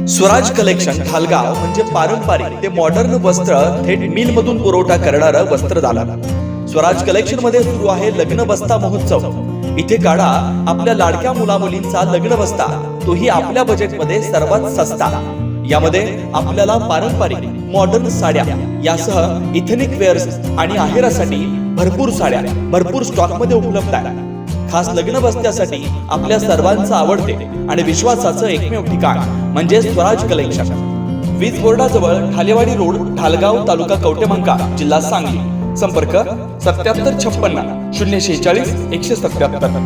Swaraj collection Dhalgaon म्हणजे पारंपरिक ते मॉडर्न वस्त्र थेट मिल मधून पुरवठा करणारं वस्त्रदालन. स्वराज कलेक्शन मध्ये सुरू आहे लग्न बस्ता महोत्सव. इथे काढा आपल्या लाडक्या मुलामुलींचा लग्न बस्ता, तोही आपल्या बजेटमध्ये सर्वात सस्ता. यामध्ये आपल्याला पारंपरिक मॉडर्न साड्या यासह इथेनिक वेअर्स आणि आहेरासाठी भरपूर साड्या भरपूर स्टॉक मध्ये उपलब्ध आहे. खास लग्न बस्त्यासाठी आपल्या सर्वांचं आवडते आणि विश्वासाचं एकमेव ठिकाण म्हणजे स्वराज कलेक्शन. वीज बोर्डाजवळ ढालेवाडी रोड, ढालगाव, तालुका कवटेमहांकाळ, जिल्हा सांगली. संपर्क 7756 046 177.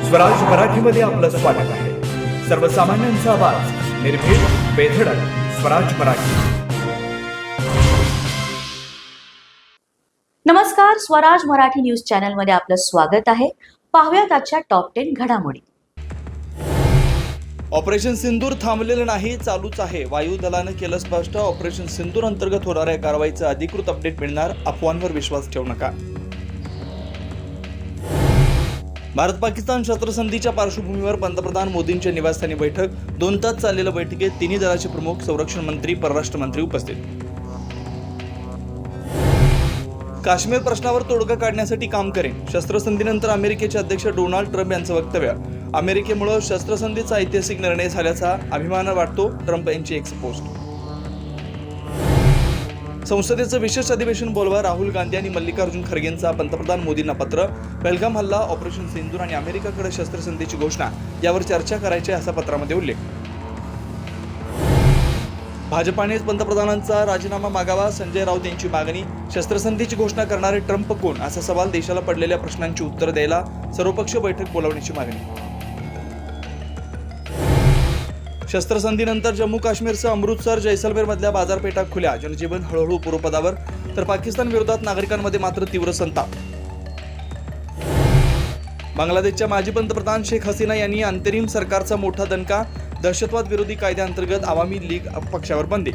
स्वराज मराठीमध्ये आपलं स्वागत आहे. सर्वसामान्यांचा आवाज, निर्भीड, बेधडक. स्वराज मराठी. नमस्कार, स्वराज मराठी न्यूज चॅनल मध्ये आपलं स्वागत आहे. पाहूयात आजच्या टॉप 10 घडामोडी. ऑपरेशन सिंदूर थांबलेलं नाही, चालूच आहे. वायुदलानं केलं स्पष्ट. ऑपरेशन सिंदूर अंतर्गत होणाऱ्या कारवाईचं अधिकृत अपडेट मिळणार, अफवांवर विश्वास ठेवू नका. भारत पाकिस्तान शस्त्रसंधीच्या पार्श्वभूमीवर पंतप्रधान मोदींच्या निवासस्थानी बैठक. 2 तास चाललेल्या बैठकीत तिन्ही दलाचे प्रमुख, संरक्षण मंत्री, परराष्ट्र मंत्री उपस्थित. काश्मीर प्रश्नावर तोडगा काढण्यासाठी काम करेन. शस्त्रसंधीनंतर अमेरिकेचे अध्यक्ष डोनाल्ड ट्रम्प यांचं वक्तव्य. अमेरिकेमुळे शस्त्रसंधीचा ऐतिहासिक निर्णय झाल्याचा अभिमान वाटतो, ट्रम्प यांची एक्स पोस्ट. संसदेचं विशेष अधिवेशन बोलवा. राहुल गांधी आणि मल्लिकार्जुन खरगेंचा पंतप्रधान मोदींना पत्र. पहलगाम हल्ला, ऑपरेशन सिंदूर आणि अमेरिकेकडे शस्त्रसंधीची घोषणा यावर चर्चा करायची असा पत्रामध्ये उल्लेख. भाजपानेच पंतप्रधानांचा राजीनामा मागावा, संजय राऊत यांची मागणी. शस्त्रसंधीची घोषणा करणारे ट्रम्प कोण, असा सवाल. देशाला पडलेल्या प्रश्नांची उत्तर द्यायला सर्वपक्षीय बैठक बोलावण्याची मागणी. शस्त्रसंधीनंतर जम्मू काश्मीरसह अमृतसर, जैसलमेर मधल्या बाजारपेठा खुल्या. जनजीवन हळूहळू पूर्वपदावर, तर पाकिस्तान विरोधात नागरिकांमध्ये मात्र तीव्र संताप. बांगलादेशच्या माजी पंतप्रधान शेख हसीना यांनी अंतरिम सरकारचा मोठा दणका. दहशतवाद विरोधी कायद्याअंतर्गत आवामी लीग पक्षावर बंदी.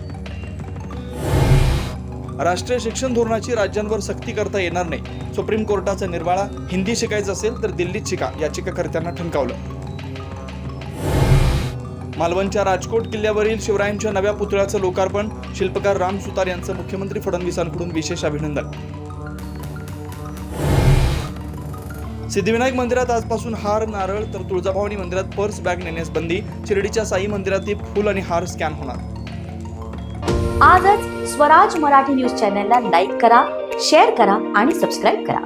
राष्ट्रीय शिक्षण धोरणाची राज्यांवर सक्ती करता येणार नाही, सुप्रीम कोर्टाचा निर्वाळा. हिंदी शिकायचं असेल तर दिल्लीत शिका, याचिकाकर्त्यांना ठणकावलं. मालवणच्या राजकोट किल्ल्यावरील शिवरायांच्या नव्या पुतळ्याचं लोकार्पण. शिल्पकार राम सुतार यांचं मुख्यमंत्री फडणवीसांकडून विशेष अभिनंदन. सिद्धिविनायक मंदिरात आजपासून हार, नारळ, तर तुळजाभवानी मंदिरात पर्स बॅग नेण्यास बंदी. शिर्डीच्या साई मंदिरातही फुल आणि हार स्कॅन होणार. आजच स्वराज मराठी न्यूज चॅनलला लाईक करा, शेअर करा आणि सबस्क्राईब करा.